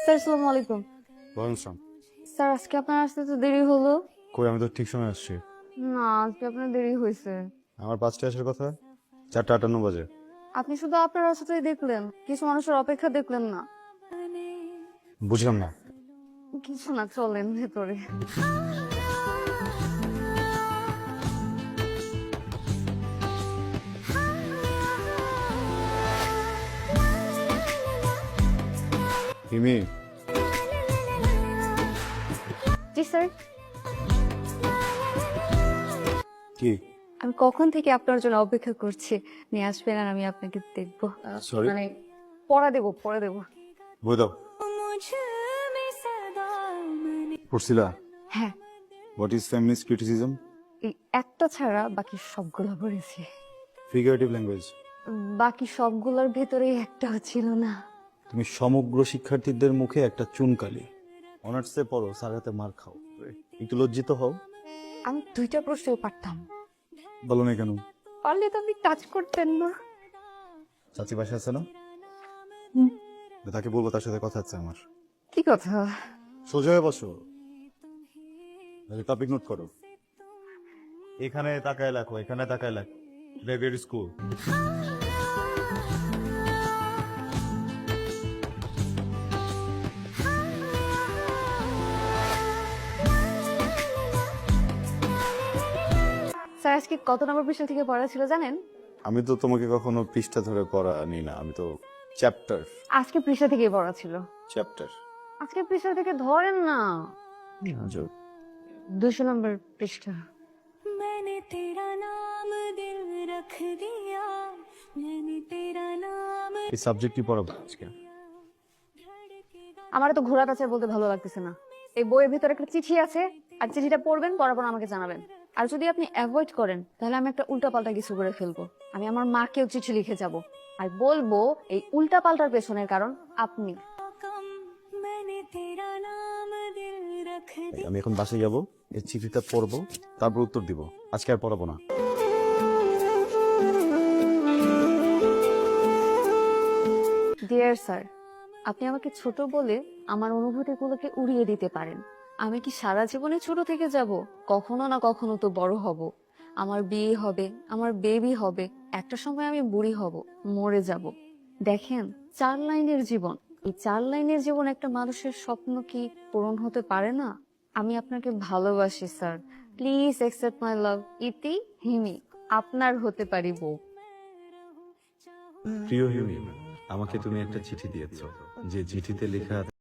Sir আসসালামু আলাইকুম। বলেন সাম। স্যার আজকে আপনার আসতে তো দেরি হলো। কই, আমি তো ঠিক সময় আসছি। না, আজকে আপনার দেরি হয়েছে। আমার 5টায় আসার কথা, 4:58 বাজে। আপনি শুধু আপনার রাস্তাতেই দেখলেন, কিছু মানুষের অপেক্ষা দেখলেন না। বুঝলাম না। কিছু না, চলেন ভেতরে। হিমি, জি স্যার। কি? আমি কখন থেকে আপনার জন্য অপেক্ষা করছি, নিয়ে আসবেন আর আমি আপনাকে দেখবো। সরি, মানে পড়া দেবো, পড়া দেবো। বই দাও। পড়ছিলা? হ্যাঁ, হোয়াট ইজ ফেমিনিস্ট ক্রিটিসিজম? এই একটা ছাড়া বাকি সবগুলো পড়েছি। Figurative language. বাকি সবগুলোর ভেতরেই একটাও ছিল না। তুমি সমগ্র শিক্ষার্থীদের মুখে একটা চুনকালি। অনার্সে পড়ো, স্যার হাতে মার খাও, একটু লজ্জিত হও। আমি 2টা প্রশ্নও পারতাম। বলো না কেন? পারলে তো আপনি টাচ করতেন না। চাচি বাসা আছে না? হুম। তাকে বলবো তার সাথে কথা আছে আমার। কি কথা? সোজা হয়ে বসো, টপিক নোট করো। এখানে তাকায় লেখো, এখানে তাকায় লেখো। বেবির স্কুল। স্যার আজকে কত নম্বর পৃষ্ঠা থেকে পড়া ছিল জানেন? আমি তো তোমাকে কখনো পৃষ্ঠা ধরে পড়া নি না, আমি তো চ্যাপ্টার। আজকে পৃষ্ঠা থেকেই পড়া ছিল। চ্যাপ্টার। আজকে পৃষ্ঠা থেকে ধরেন না। 200 নম্বর পৃষ্ঠা। मैंने तेरा नाम दिल रख दिया मैंने तेरा नाम এই সাবজেক্টই পড়াবো আজকে। আমার তো ঘোড়া কাছে বলতে ভালো লাগতেছে না। এই বইয়ের ভিতরে একটা চিঠি আছে, আর চিঠিটা পড়বেন, পড়ার পর আমাকে জানাবেন। আর যদি আপনি অ্যাভয়েড করেন তাহলে আমি একটা উল্টাপাল্টা কিছু করে ফেলবো। আমি আমার মাকেও চিঠি লিখে যাব আর বলবো এই উল্টাপাল্টার পেছনের কারণ আপনি। कम मैंने तेरा नाम दिल रख दिया আমি এখন বাসায় যাবো, এই চিঠিটা পড়বো, তারপর উত্তর দিব। আজকে আর পড়াবো না। ডিয়ার স্যার, আপনি আমাকে ছোট বলে আমার অনুভূতিগুলোকে উড়িয়ে দিতে পারেন। আমি কি সারা জীবনে ছোট থেকে যাব? কখনো না কখনো তো বড় হব। আমার বিয়ে হবে, আমার বেবি হবে, একটা সময় আমি বুড়ি হব, মরে যাব। দেখেন, 4 লাইনের জীবন, এই 4 লাইনের জীবন একটা মানুষের স্বপ্ন কি পূরণ হতে পারে না? আমি আপনাকে ভালোবাসি স্যার, প্লিজ অ্যাকসেপ্ট মাই লাভ। ইতি হিমি, আপনার হতে পারি বউ। প্রিয় হিমি, আমাকে তুমি একটা চিঠি দিয়েছো, যে চিঠিতে লেখা